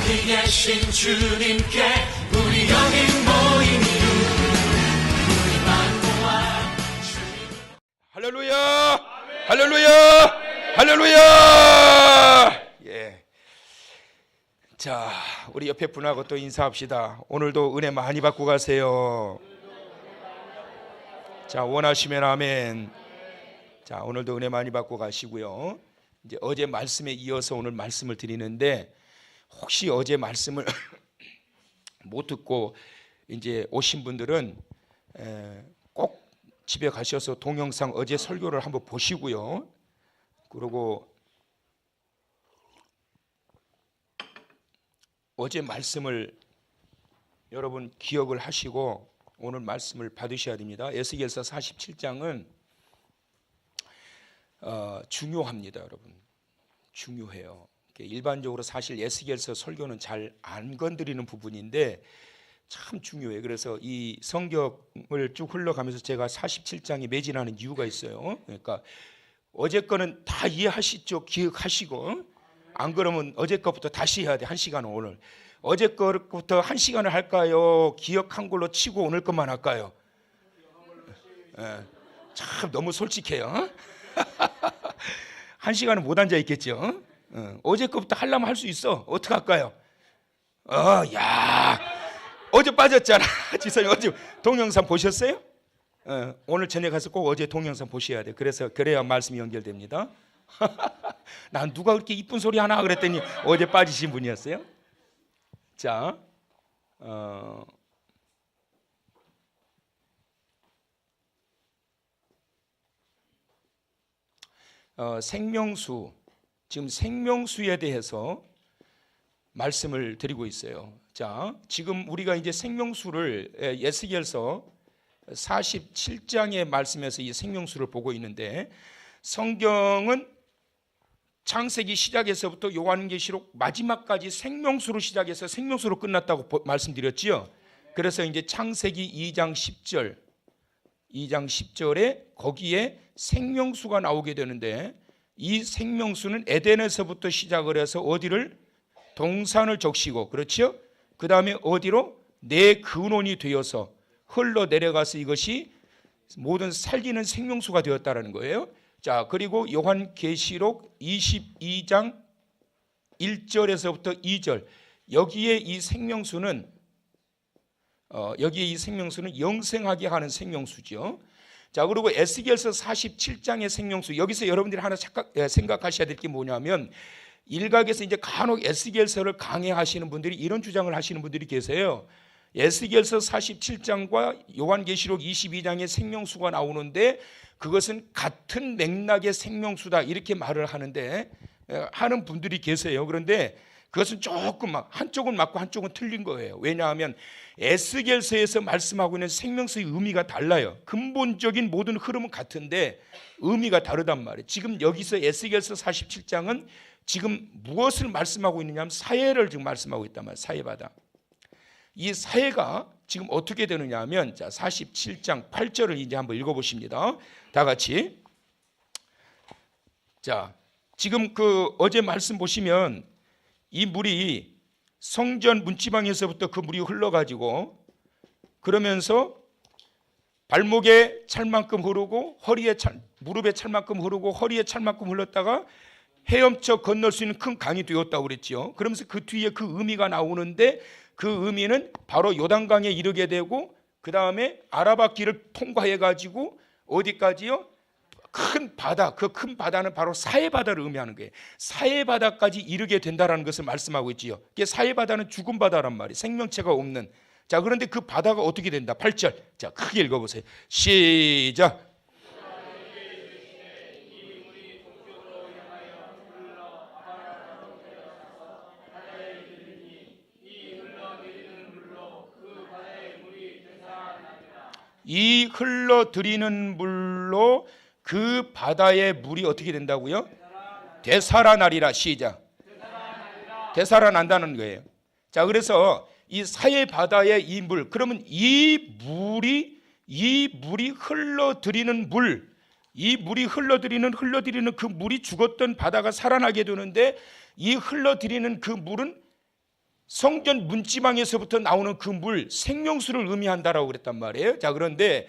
어디 계신 주님께 우리 여기 모인 이유 우리 만모와 주님. 할렐루야! 할렐루야! 할렐루야! 예. 자, 우리 옆에 분하고 또 인사합시다. 오늘도 은혜 많이 받고 가세요. 자, 원하시면 아멘. 자, 오늘도 은혜 많이 받고 가시고요. 이제 어제 말씀에 이어서 오늘 말씀을 드리는데, 혹시 어제 말씀을 못 듣고 이제 오신 분들은 꼭 집에 가셔서 동영상 어제 설교를 한번 보시고요. 그리고 어제 말씀을 여러분 기억을 하시고 오늘 말씀을 받으셔야 됩니다. 에스겔서 47장은 중요합니다, 여러분. 중요해요. 일반적으로 사실 에스겔서 설교는 잘 안 건드리는 부분인데 참 중요해요. 그래서 이 성경을 쭉 흘러가면서 제가 47장에 매진하는 이유가 있어요. 그러니까 어제 거는 다 이해하시죠? 기억하시고, 안 그러면 어제 거부터 다시 해야 돼. 1시간은 오늘. 어제 거부터 1시간을 할까요? 기억한 걸로 치고 오늘 것만 할까요? 참 너무 솔직해요. 1시간은 못 앉아 있겠죠. 어제 거부터 하려면 할 수 있어. 어떻게 할까요? 야, 어제 빠졌잖아. 지선이 어제 동영상 보셨어요? 오늘 저녁 가서 꼭 어제 동영상 보셔야 돼. 그래야 말씀이 연결됩니다. 난 누가 그렇게 이쁜 소리 하나 그랬더니 어제 빠지신 분이었어요. 자, 생명수, 지금 생명수에 대해서 말씀을 드리고 있어요. 자, 지금 우리가 이제 생명수를 에스겔서 47장의 말씀에서 이 생명수를 보고 있는데, 성경은 창세기 시작에서부터 요한계시록 마지막까지 생명수로 시작해서 생명수로 끝났다고 말씀드렸지요. 그래서 이제 창세기 2장 10절에 거기에 생명수가 나오게 되는데, 이 생명수는 에덴에서부터 시작을 해서 어디를? 동산을 적시고, 그렇죠? 그 다음에 어디로? 내 근원이 되어서 흘러내려가서 이것이 모든 살리는 생명수가 되었다는 거예요. 자, 그리고 요한계시록 22장 1절에서부터 2절, 여기에 이 생명수는 영생하게 하는 생명수죠. 자, 그리고 에스겔서 47장의 생명수, 여기서 여러분들이 하나 생각하셔야 될 게 뭐냐면, 일각에서 이제 간혹 에스겔서를 강해하시는 분들이 이런 주장을 하시는 분들이 계세요. 에스겔서 47장과 요한계시록 22장의 생명수가 나오는데 그것은 같은 맥락의 생명수다, 이렇게 말을 하는 분들이 계세요. 그런데 그것은 조금 한쪽은 맞고 한쪽은 틀린 거예요. 왜냐하면 에스겔서에서 말씀하고 있는 생명수의 의미가 달라요. 근본적인 모든 흐름은 같은데 의미가 다르단 말이에요. 지금 여기서 에스겔서 47장은 지금 무엇을 말씀하고 있느냐 하면 사해를 지금 말씀하고 있단 말이에요. 사해바다. 이 사해가 지금 어떻게 되느냐 하면, 자, 47장 8절을 이제 한번 읽어보십니다. 다 같이. 자, 지금 어제 말씀 보시면 이 물이 성전 문지방에서부터 그 물이 흘러가지고, 그러면서 발목에 찰만큼 흐르고 무릎에 찰만큼 흐르고 허리에 찰만큼 흘렀다가 헤엄쳐 건널 수 있는 큰 강이 되었다고 그랬죠. 그러면서 그 뒤에 그 의미가 나오는데, 그 의미는 바로 요단강에 이르게 되고, 그 다음에 아라바길을 통과해가지고 어디까지요? 큰 바다, 그 큰 바다는 바로 사해바다를 의미하는 거예요. 사해바다까지 이르게 된다는 것을 말씀하고 있지요. 사해바다는 죽은 바다란 말이에요. 생명체가 없는. 자, 그런데 그 바다가 어떻게 된다? 8절. 자, 크게 읽어보세요. 시작. 이 흘러들이는 물로 그 바다의 물이 어떻게 된다고요? 되살아나리라. 시작. 되살아난다는 거예요. 자, 그래서 이 사해 바다의 이 물, 그러면 이 물이 흘러들이는 물, 이 물이 흘러들이는 그 물이 죽었던 바다가 살아나게 되는데, 이 흘러들이는 그 물은 성전 문지방에서부터 나오는 그 물, 생명수를 의미한다라고 그랬단 말이에요. 자, 그런데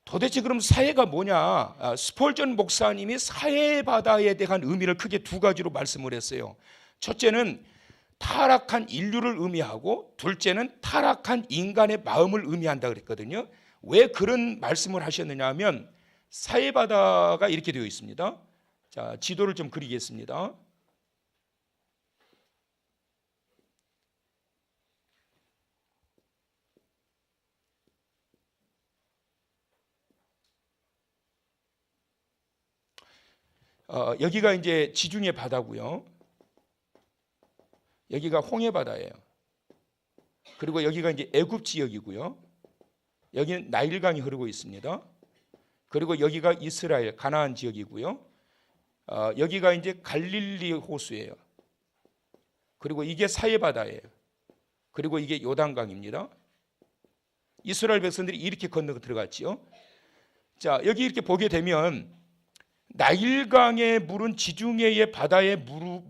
도대체 그럼 사해가 뭐냐? 스펄전 목사님이 사해바다에 대한 의미를 크게 두 가지로 말씀을 했어요. 첫째는 타락한 인류를 의미하고, 둘째는 타락한 인간의 마음을 의미한다 그랬거든요. 왜 그런 말씀을 하셨느냐 하면 사해바다가 이렇게 되어 있습니다. 자, 지도를 좀 그리겠습니다. 여기가 이제 지중해 바다고요. 여기가 홍해 바다예요. 그리고 여기가 이제 애굽 지역이고요. 여기는 나일강이 흐르고 있습니다. 그리고 여기가 이스라엘 가나안 지역이고요. 여기가 이제 갈릴리 호수예요. 그리고 이게 사해 바다예요. 그리고 이게 요단강입니다. 이스라엘 백성들이 이렇게 건너 들어갔지요. 자, 여기 이렇게 보게 되면 나일강의 물은 지중해의 바다의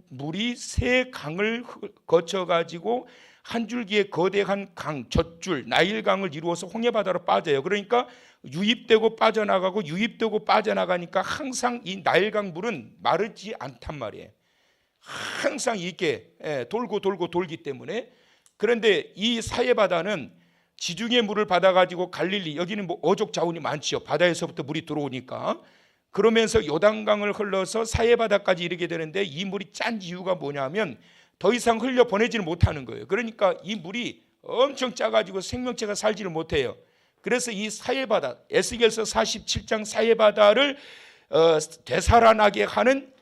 물이 세 강을 거쳐 가지고 한 줄기의 거대한 강, 젖줄 나일강을 이루어서 홍해바다로 빠져요. 그러니까 유입되고 빠져나가고 유입되고 빠져나가니까 항상 이 나일강 물은 마르지 않단 말이에요. 항상 이렇게 돌고 돌기 때문에. 그런데 이 사해바다는 지중해 물을 받아가지고 갈릴리, 여기는 뭐 어족 자원이 많지요. 바다에서부터 물이 들어오니까. 그러면서 요단강을 흘러서 사해바다까지 이르게 되는데, 이 물이 짠 이유가 뭐냐면 더 이상 흘려 보내지를 못하는 거예요. 그러니까 이 물이 엄청 짜가지고 생명체가 살지를 못해요. 그래서 이 사해바다, 에스겔서 47장 사해바다를 되살아나게 하는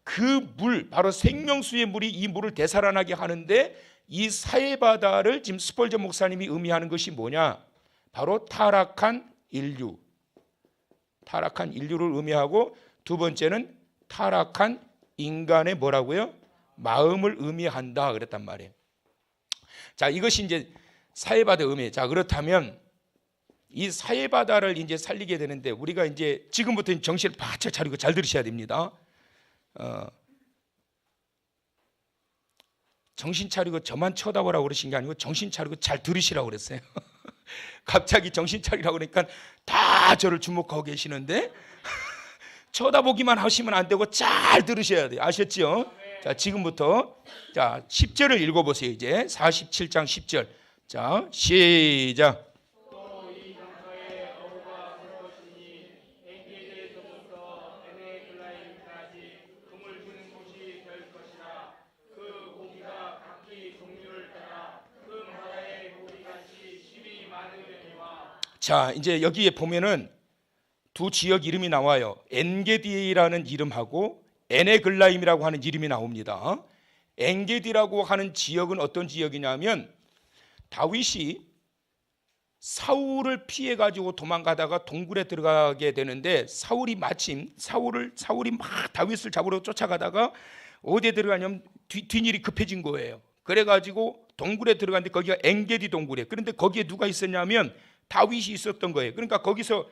그 물, 바로 생명수의 물이 이 물을 되살아나게 하는데, 이 사해바다를 지금 스펄전 목사님이 의미하는 것이 뭐냐? 바로 타락한 인류, 타락한 인류를 의미하고, 두 번째는 타락한 인간의 뭐라고요? 마음을 의미한다 그랬단 말이에요. 자, 이것이 이제 사해바다 의미. 자, 그렇다면 이 사해바다를 이제 살리게 되는데, 우리가 이제 지금부터 정신을 바짝 차리고 잘 들으셔야 됩니다. 정신 차리고 저만 쳐다보라고 그러신 게 아니고 정신 차리고 잘 들으시라고 그랬어요. 갑자기 정신 차리라고 그러니까 다 저를 주목하고 계시는데 쳐다보기만 하시면 안 되고 잘 들으셔야 돼요. 아셨죠? 자, 지금부터 자 10절을 읽어보세요. 이제 47장 10절. 자, 시작. 자, 이제 여기에 보면은 두 지역 이름이 나와요. 엔게디라는 이름하고 에네글라임이라고 하는 이름이 나옵니다. 엔게디라고 하는 지역은 어떤 지역이냐면, 다윗이 사울을 피해 가지고 도망가다가 동굴에 들어가게 되는데, 사울이 마침 사울이 막 다윗을 잡으러 쫓아가다가 어디에 들어가냐면 뒷일이 급해진 거예요. 그래 가지고 동굴에 들어갔는데 거기가 엔게디 동굴이에요. 그런데 거기에 누가 있었냐면 다윗이 있었던 거예요. 그러니까 거기서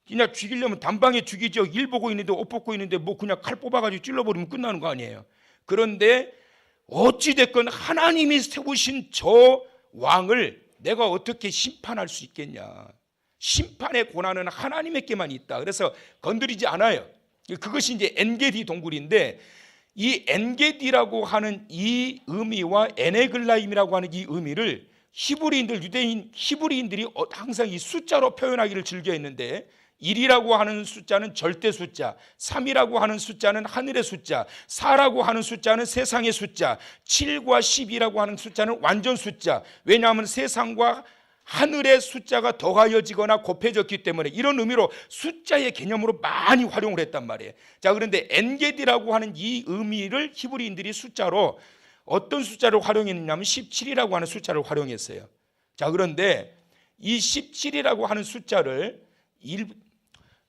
그냥 죽이려면 단방에 죽이죠. 일 보고 있는데, 옷 벗고 있는데 뭐 그냥 칼 뽑아가지고 찔러버리면 끝나는 거 아니에요. 그런데 어찌됐건 하나님이 세우신 저 왕을 내가 어떻게 심판할 수 있겠냐. 심판의 권한은 하나님에게만 있다. 그래서 건드리지 않아요. 그것이 이제 엔게디 동굴인데, 이 엔게디라고 하는 이 의미와 에네글라임이라고 하는 이 의미를 히브리인들, 유대인 히브리인들이 항상 이 숫자로 표현하기를 즐겨했는데, 1이라고 하는 숫자는 절대 숫자, 3이라고 하는 숫자는 하늘의 숫자, 4라고 하는 숫자는 세상의 숫자, 7과 10이라고 하는 숫자는 완전 숫자. 왜냐하면 세상과 하늘의 숫자가 더하여지거나 곱해졌기 때문에 이런 의미로 숫자의 개념으로 많이 활용을 했단 말이에요. 자, 그런데 엔게디라고 하는 이 의미를 히브리인들이 숫자로 어떤 숫자를 활용했냐면 17이라고 하는 숫자를 활용했어요. 자, 그런데 이 17이라고 하는 숫자를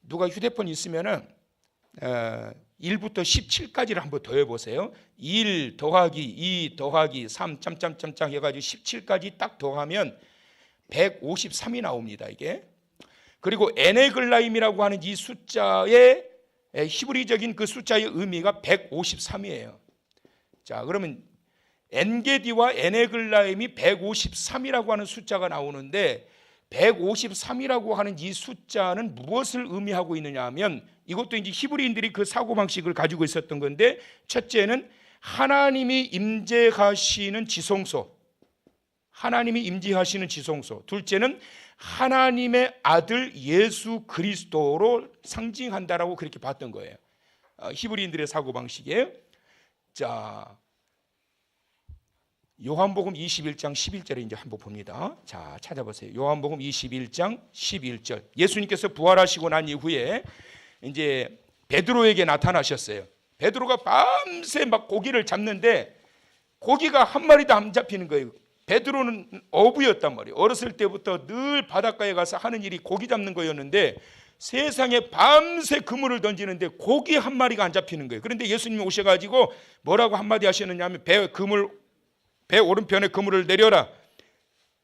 누가 휴대폰 있으면은 1부터 17까지를 한번 더해보세요. 1 더하기 2 더하기 3 짬짬짬짬 해가지고 17까지 딱 더하면 153이 나옵니다. 이게. 그리고 에네글라임이라고 하는 이 숫자의 히브리적인 그 숫자의 의미가 153이에요. 자, 그러면 엔게디와 에네글라임이 153이라고 하는 숫자가 나오는데 153이라고 하는 이 숫자는 무엇을 의미하고 있느냐 하면 이것도 이제 히브리인들이 그 사고방식을 가지고 있었던 건데, 첫째는 하나님이 임재하시는 지성소, 하나님이 임재하시는 지성소. 둘째는 하나님의 아들 예수 그리스도로 상징한다라고 그렇게 봤던 거예요. 히브리인들의 사고방식이에요. 자, 요한복음 21장 11절에 이제 한번 봅니다. 자, 찾아보세요. 요한복음 21장 11절. 예수님께서 부활하시고 난 이후에 이제 베드로에게 나타나셨어요. 베드로가 밤새 막 고기를 잡는데 고기가 한 마리도 안 잡히는 거예요. 베드로는 어부였단 말이에요. 어렸을 때부터 늘 바닷가에 가서 하는 일이 고기 잡는 거였는데 세상에 밤새 그물을 던지는데 고기 한 마리가 안 잡히는 거예요. 그런데 예수님이 오셔가지고 뭐라고 한마디 하셨느냐 하면 배 오른편에 그물을 내려라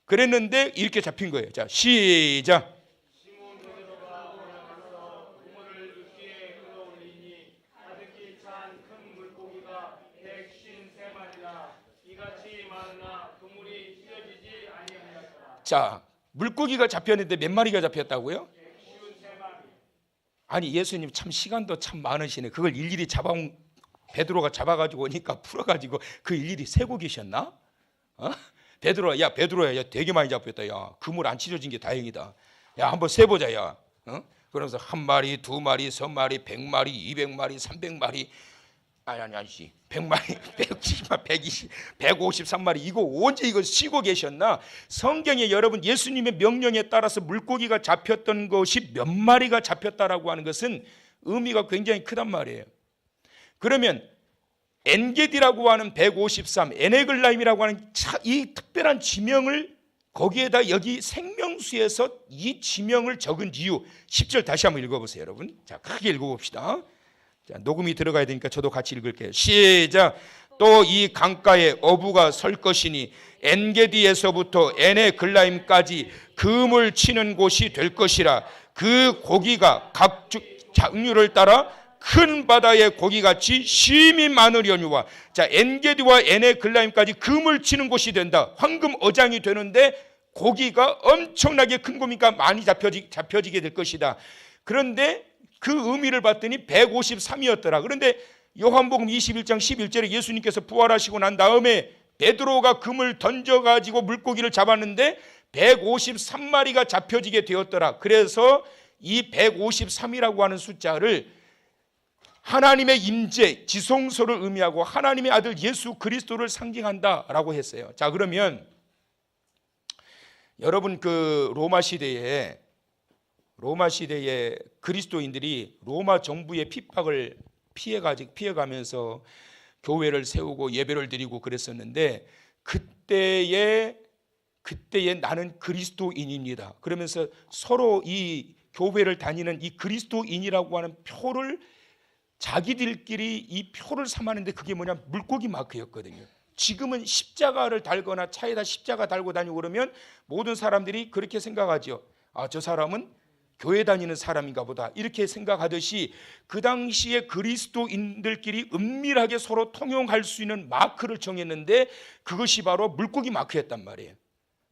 그랬는데 이렇게 잡힌 거예요. 자, 시작. 자, 물고기가 잡혔는데 몇 마리가 잡혔다고요? 아니, 예수님 참 시간도 참 많으시네. 그걸 일일이 베드로가 잡아가지고 오니까 풀어가지고 그 일일이 세고 계셨나? 베드로야, 야, 되게 많이 잡혔다. 야, 그물 안 찢어진 게 다행이다. 야, 한번 세보자, 야. 그러면서 한 마리, 두 마리, 세 마리, 100마리, 200마리, 300마리. 아니지. 100마리, 110마리, 120, 153마리. 이거 언제 이거 쉬고 계셨나? 성경에 여러분 예수님의 명령에 따라서 물고기가 잡혔던 것이 몇 마리가 잡혔다라고 하는 것은 의미가 굉장히 크단 말이에요. 그러면 엔게디라고 하는 153, 에네글라임이라고 하는 이 특별한 지명을 거기에다 여기 생명수에서 이 지명을 적은 이유 10절 다시 한번 읽어보세요, 여러분. 자, 크게 읽어봅시다. 자, 녹음이 들어가야 되니까 저도 같이 읽을게요. 시작. 또 이 강가에 어부가 설 것이니 엔게디에서부터 에네글라임까지 금을 치는 곳이 될 것이라. 그 고기가 각 장류를 따라 큰 바다의 고기같이 심히 많으려니와. 자, 엔게디와 에네글라임까지 금을 치는 곳이 된다. 황금 어장이 되는데 고기가 엄청나게 큰 고기가 많이 잡혀지게 될 것이다. 그런데 그 의미를 봤더니 153이었더라. 그런데 요한복음 21장 11절에 예수님께서 부활하시고 난 다음에 베드로가 금을 던져가지고 물고기를 잡았는데 153마리가 잡혀지게 되었더라. 그래서 이 153이라고 하는 숫자를 하나님의 임재, 지성소를 의미하고 하나님의 아들 예수 그리스도를 상징한다라고 했어요. 자, 그러면 여러분 그 로마 시대에 그리스도인들이 로마 정부의 핍박을 피해가면서 교회를 세우고 예배를 드리고 그랬었는데 그때에 나는 그리스도인입니다. 그러면서 서로 이 교회를 다니는 이 그리스도인이라고 하는 표를 자기들끼리 이 표를 삼았는데 그게 뭐냐, 물고기 마크였거든요. 지금은 십자가를 달거나 차에다 십자가 달고 다니고 그러면 모든 사람들이 그렇게 생각하죠. 아, 저 사람은 교회 다니는 사람인가 보다 이렇게 생각하듯이 그 당시에 그리스도인들끼리 은밀하게 서로 통용할 수 있는 마크를 정했는데 그것이 바로 물고기 마크였단 말이에요.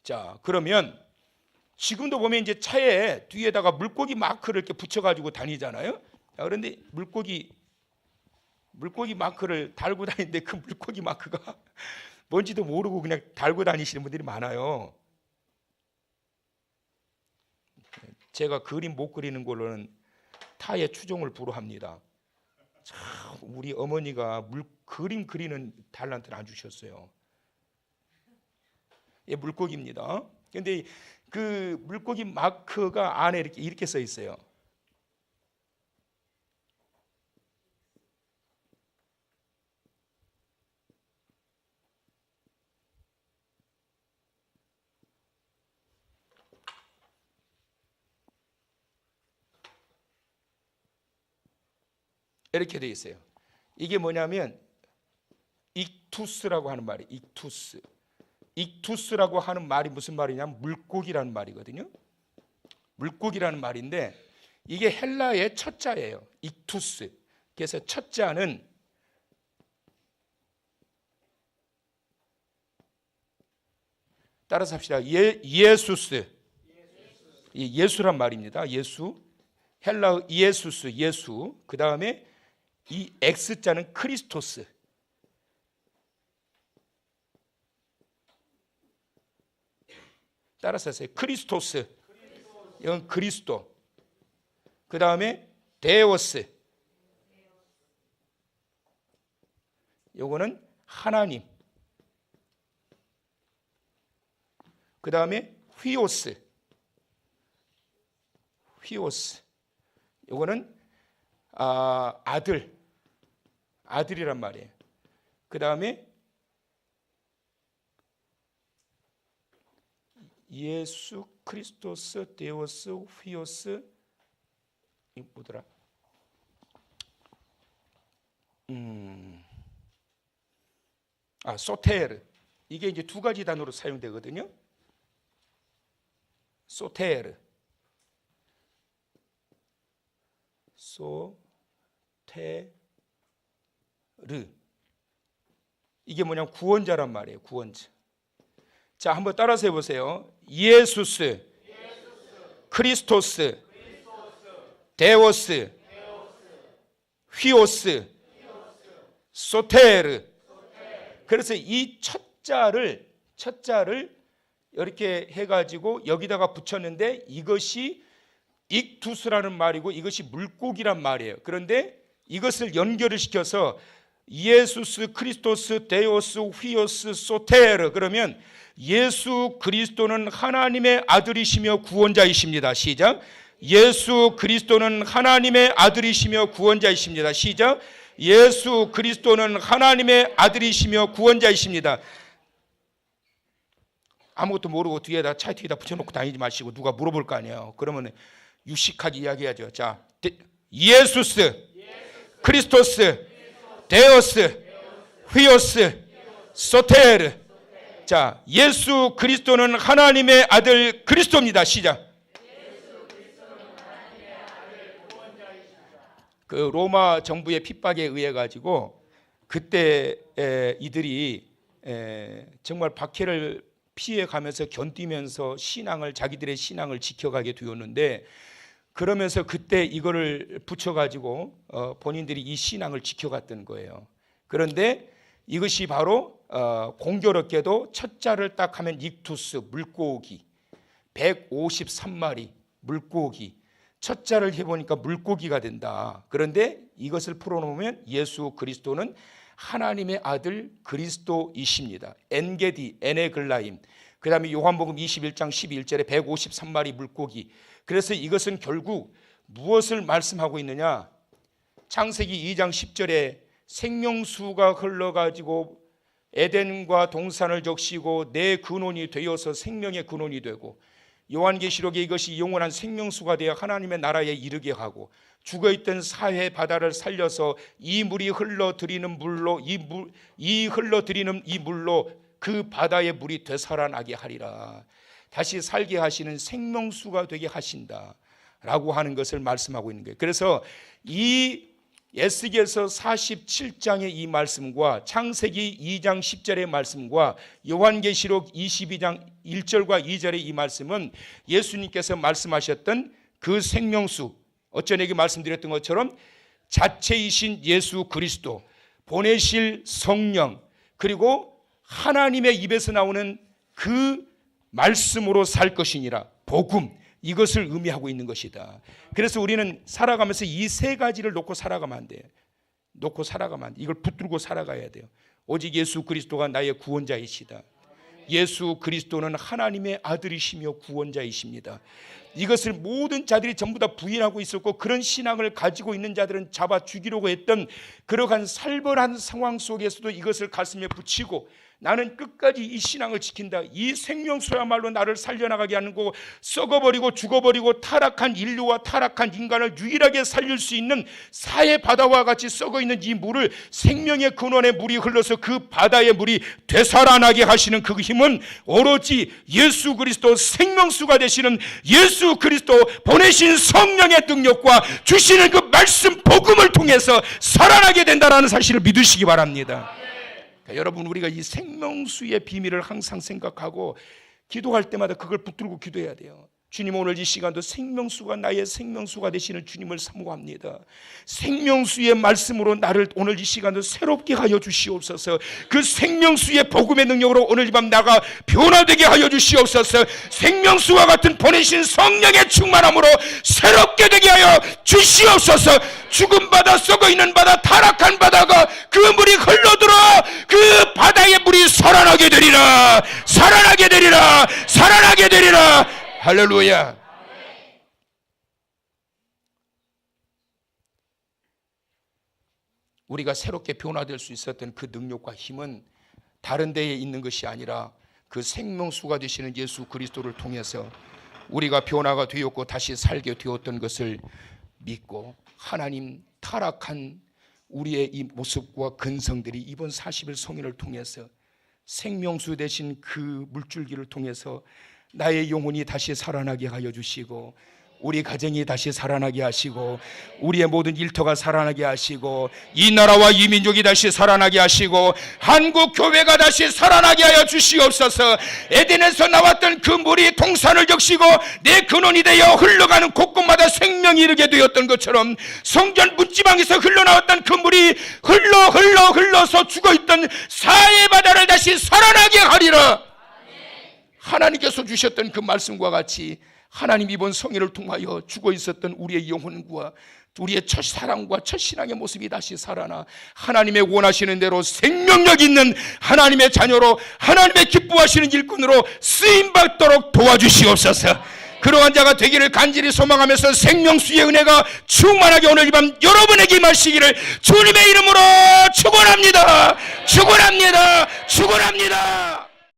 자, 그러면 지금도 보면 이제 차에 뒤에다가 물고기 마크를 이렇게 붙여가지고 다니잖아요. 자, 그런데 물고기 마크를 달고 다니는데 그 물고기 마크가 뭔지도 모르고 그냥 달고 다니시는 분들이 많아요. 제가 그림 못 그리는 걸로는 타의 추종을 불허합니다. 참, 우리 어머니가 그림 그리는 달란트를 안 주셨어요. 예, 물고기입니다. 근데 그 물고기 마크가 안에 이렇게 써 있어요. 이렇게 돼 있어요. 이게 뭐냐면 익투스라고 하는 말이 익투스라고 하는 말이 무슨 말이냐면 물고기라는 말이거든요. 물고기라는 말인데 이게 헬라의 첫 자예요. 익투스. 그래서 첫 자는 따라서 합시다. 예수스. 예수란 말입니다. 예수. 헬라어 예수스, 예수. 그 다음에 이 X자는 크리스토스. 따라서 하세요. 크리스토스. 이건 그리스도. 그 다음에 데오스. 요거는 하나님. 그 다음에 휘오스. 휘오스. 요거는 아들이란 말이에요. 그 다음에 예수, 크리스토스, 데오스, 휘오스, 이 뭐더라? 소테르. 이게 이제 두 가지 단어로 사용되거든요. 소테르. 소테르. 이게 뭐냐면 구원자란 말이에요. 구원자. 자, 한번 따라서 해보세요. 예수스, 크리스토스, 데오스, 휘오스, 소테르. 그래서 이 첫자를 이렇게 해가지고 여기다가 붙였는데 이것이 익투스라는 말이고 이것이 물고기란 말이에요. 그런데 이것을 연결을 시켜서 예수스, 크리스토스, 데오스, 휘오스, 소테르. 그러면 예수 그리스도는 하나님의 아들이시며 구원자이십니다. 시작. 예수 그리스도는 하나님의 아들이시며 구원자이십니다. 시작. 예수 그리스도는 하나님의 아들이시며 구원자이십니다. 아무것도 모르고 뒤에다 차에 뒤에다 붙여놓고 다니지 마시고 누가 물어볼 거 아니에요. 그러면 유식하게 이야기하죠. 자, 예수스, 크리스토스, 데오스, 휘오스, 소테르. 자, 예수 그리스도는 하나님의 아들 그리스도입니다. 시작. 그 로마 정부의 핍박에 의해 가지고 그때 이들이 정말 박해를 피해 가면서 견디면서 자기들의 신앙을 지켜가게 되었는데, 그러면서 그때 이거를 붙여 가지고 본인들이 이 신앙을 지켜갔던 거예요. 그런데 이것이 바로 공교롭게도 첫 자를 딱 하면 익투스, 물고기, 153마리 물고기. 첫 자를 해보니까 물고기가 된다. 그런데 이것을 풀어놓으면 예수 그리스도는 하나님의 아들 그리스도이십니다. 엔게디, 에네글라임. 그 다음에 요한복음 21장 11절에 153마리 물고기. 그래서 이것은 결국 무엇을 말씀하고 있느냐? 창세기 2장 10절에 생명수가 흘러가지고 에덴과 동산을 적시고 내 근원이 되어서 생명의 근원이 되고, 요한계시록에 이것이 영원한 생명수가 되어 하나님의 나라에 이르게 하고, 죽어있던 사해 바다를 살려서 이 물이 흘러들이는 물로 이 흘러들이는 이 물로 그 바다의 물이 되살아나게 하리라. 다시 살게 하시는 생명수가 되게 하신다라고 하는 것을 말씀하고 있는 거예요. 그래서 이 에스겔서 47장의 이 말씀과 창세기 2장 10절의 말씀과 요한계시록 22장 1절과 2절의 이 말씀은 예수님께서 말씀하셨던 그 생명수, 어쩌내게 말씀드렸던 것처럼 자체이신 예수 그리스도, 보내실 성령, 그리고 하나님의 입에서 나오는 그 말씀으로 살 것이니라, 복음, 이것을 의미하고 있는 것이다. 그래서 우리는 살아가면서 이 세 가지를 놓고 살아가면 안 돼요. 놓고 살아가면 안 돼. 이걸 붙들고 살아가야 돼요. 오직 예수 그리스도가 나의 구원자이시다. 예수 그리스도는 하나님의 아들이시며 구원자이십니다. 이것을 모든 자들이 전부 다 부인하고 있었고, 그런 신앙을 가지고 있는 자들은 잡아 죽이려고 했던 그러한 살벌한 상황 속에서도 이것을 가슴에 붙이고, 나는 끝까지 이 신앙을 지킨다. 이 생명수야말로 나를 살려나가게 하는 거고, 썩어버리고 죽어버리고 타락한 인류와 타락한 인간을 유일하게 살릴 수 있는 사해 바다와 같이 썩어있는 이 물을, 생명의 근원의 물이 흘러서 그 바다의 물이 되살아나게 하시는 그 힘은 오로지 예수 그리스도 생명수가 되시는 예수 그리스도 보내신 성령의 능력과 주시는 그 말씀 복음을 통해서 살아나게 된다는 사실을 믿으시기 바랍니다. 여러분, 우리가 이 생명수의 비밀을 항상 생각하고 기도할 때마다 그걸 붙들고 기도해야 돼요. 주님, 오늘 이 시간도 생명수가 나의 생명수가 되시는 주님을 사모합니다. 생명수의 말씀으로 나를 오늘 이 시간도 새롭게 하여 주시옵소서. 그 생명수의 복음의 능력으로 오늘 이 밤 나가 변화되게 하여 주시옵소서. 생명수와 같은 보내신 성령의 충만함으로 새롭게 되게 하여 주시옵소서. 죽은 바다, 썩어 있는 바다, 타락한 바다가 그 물이 흘러들어 그 바다의 물이 살아나게 되리라, 살아나게 되리라, 살아나게 되리라. 할렐루야. 우리가 새롭게 변화될 수 있었던 그 능력과 힘은 다른 데에 있는 것이 아니라 그 생명수가 되시는 예수 그리스도를 통해서 우리가 변화가 되었고 다시 살게 되었던 것을 믿고, 하나님, 타락한 우리의 이 모습과 근성들이 이번 40일 성인을 통해서 생명수 되신 그 물줄기를 통해서 나의 영혼이 다시 살아나게 하여 주시고, 우리 가정이 다시 살아나게 하시고, 우리의 모든 일터가 살아나게 하시고, 이 나라와 이 민족이 다시 살아나게 하시고, 한국 교회가 다시 살아나게 하여 주시옵소서. 에덴에서 나왔던 그 물이 동산을 적시고 내 근원이 되어 흘러가는 곳곳마다 생명이 이르게 되었던 것처럼, 성전 문지방에서 흘러나왔던 그 물이 흘러서 죽어있던 사해 바다를 다시 살아나게 하리라. 하나님께서 주셨던 그 말씀과 같이 하나님, 이번 성회를 통하여 죽어 있었던 우리의 영혼과 우리의 첫사랑과 첫신앙의 모습이 다시 살아나 하나님의 원하시는 대로 생명력 있는 하나님의 자녀로, 하나님의 기뻐하시는 일꾼으로 쓰임받도록 도와주시옵소서. 그러한 자가 되기를 간절히 소망하면서 생명수의 은혜가 충만하게 오늘 이 밤 여러분에게 임하시기를 주님의 이름으로 축원합니다. 축원합니다. 축원합니다.